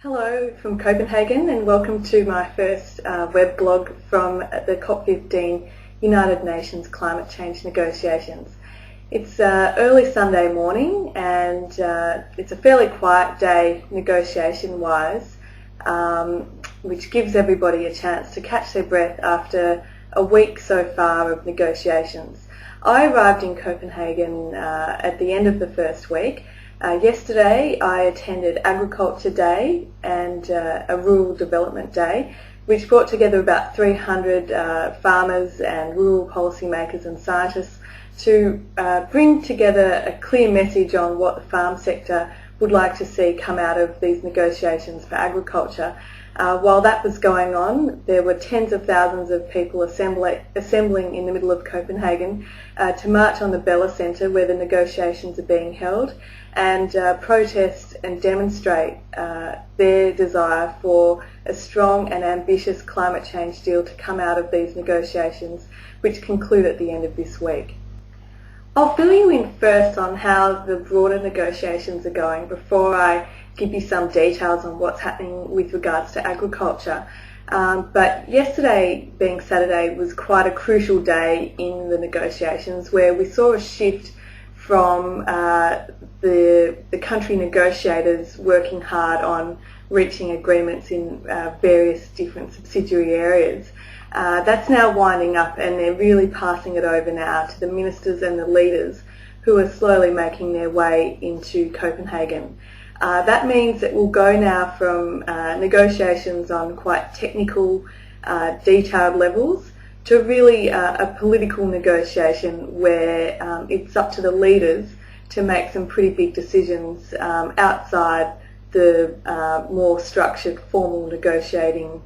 Hello from Copenhagen and welcome to my first web blog from the COP15 United Nations Climate Change Negotiations. It's early Sunday morning and it's a fairly quiet day negotiation-wise, which gives everybody a chance to catch their breath after a week so far of negotiations. I arrived in Copenhagen at the end of the first week. Yesterday I attended Agriculture Day and a Rural Development Day, which brought together about 300 farmers and rural policymakers and scientists to bring together a clear message on what the farm sector would like to see come out of these negotiations for agriculture. While that was going on, there were tens of thousands of people assembling in the middle of Copenhagen to march on the Bella Centre where the negotiations are being held and protest and demonstrate their desire for a strong and ambitious climate change deal to come out of these negotiations, which conclude at the end of this week. I'll fill you in first on how the broader negotiations are going before I give you some details on what's happening with regards to agriculture. But yesterday, being Saturday, was quite a crucial day in the negotiations where we saw a shift from the country negotiators working hard on reaching agreements in various different subsidiary areas. That's now winding up and they're really passing it over now to the ministers and the leaders who are slowly making their way into Copenhagen. That means that we'll go now from negotiations on quite technical, detailed levels to really a political negotiation where it's up to the leaders to make some pretty big decisions outside the more structured, formal negotiating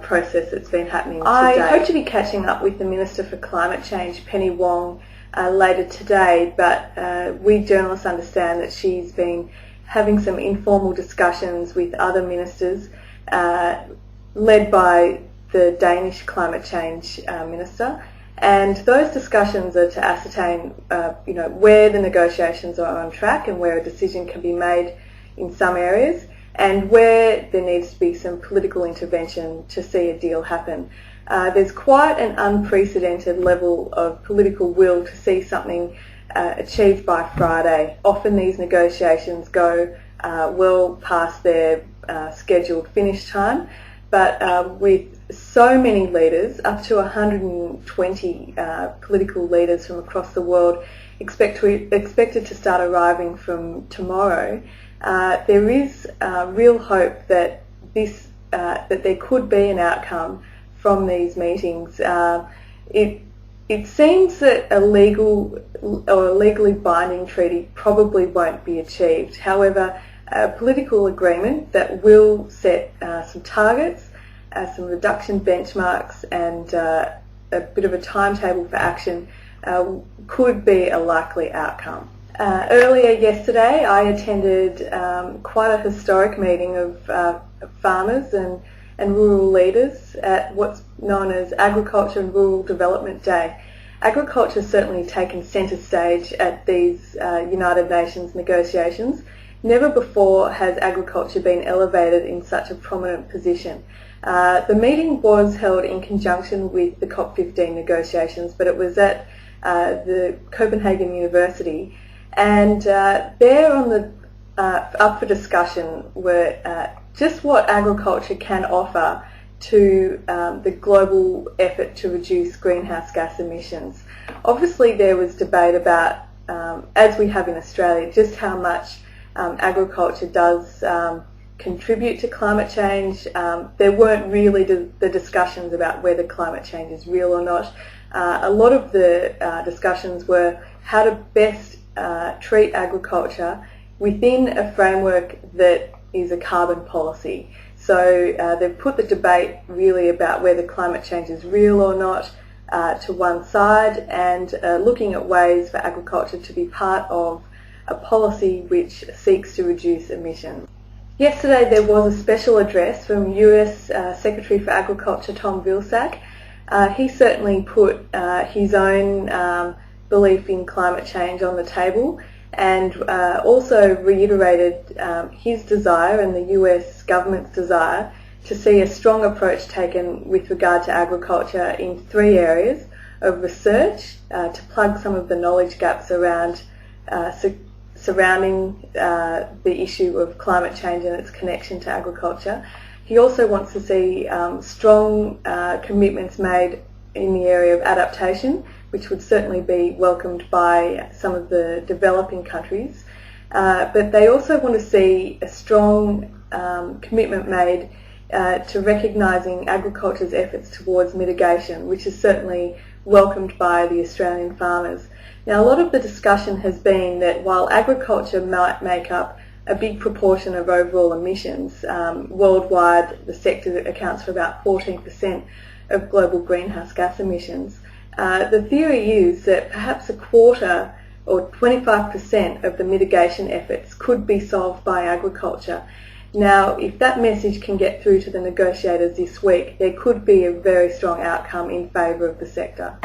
process that's been happening today. I hope to be catching up with the Minister for Climate Change, Penny Wong, later today, but we journalists understand that she's been having some informal discussions with other ministers led by the Danish climate change minister, and those discussions are to ascertain where the negotiations are on track and where a decision can be made in some areas and where there needs to be some political intervention to see a deal happen. There's quite an unprecedented level of political will to see something achieved by Friday. Often these negotiations go well past their scheduled finish time, but with so many leaders, up to 120 political leaders from across the world expected to start arriving from tomorrow, there is real hope that that there could be an outcome from these meetings. It seems that a legal or a legally binding treaty probably won't be achieved. However, a political agreement that will set some targets, some reduction benchmarks and a bit of a timetable for action could be a likely outcome. Earlier yesterday I attended quite a historic meeting of farmers and rural leaders at what's known as Agriculture and Rural Development Day. Agriculture has certainly taken centre stage at these United Nations negotiations. Never before has agriculture been elevated in such a prominent position. The meeting was held in conjunction with the COP15 negotiations, but it was at the Copenhagen University, and there on the up for discussion were just what agriculture can offer to the global effort to reduce greenhouse gas emissions. Obviously there was debate about, as we have in Australia, just how much agriculture does contribute to climate change. There weren't really the discussions about whether climate change is real or not. A lot of the discussions were how to best treat agriculture within a framework that is a carbon policy. So they've put the debate really about whether climate change is real or not to one side, and looking at ways for agriculture to be part of a policy which seeks to reduce emissions. Yesterday there was a special address from US Secretary for Agriculture Tom Vilsack. He certainly put his own belief in climate change on the table, and also reiterated his desire and the US government's desire to see a strong approach taken with regard to agriculture in 3 areas of research to plug some of the knowledge gaps around surrounding the issue of climate change and its connection to agriculture. He also wants to see strong commitments made in the area of adaptation, which would certainly be welcomed by some of the developing countries. But they also want to see a strong commitment made to recognising agriculture's efforts towards mitigation, which is certainly welcomed by the Australian farmers. Now, a lot of the discussion has been that while agriculture might make up a big proportion of overall emissions, worldwide the sector accounts for about 14% of global greenhouse gas emissions. The theory is that perhaps a quarter or 25% of the mitigation efforts could be solved by agriculture. Now, if that message can get through to the negotiators this week, there could be a very strong outcome in favour of the sector.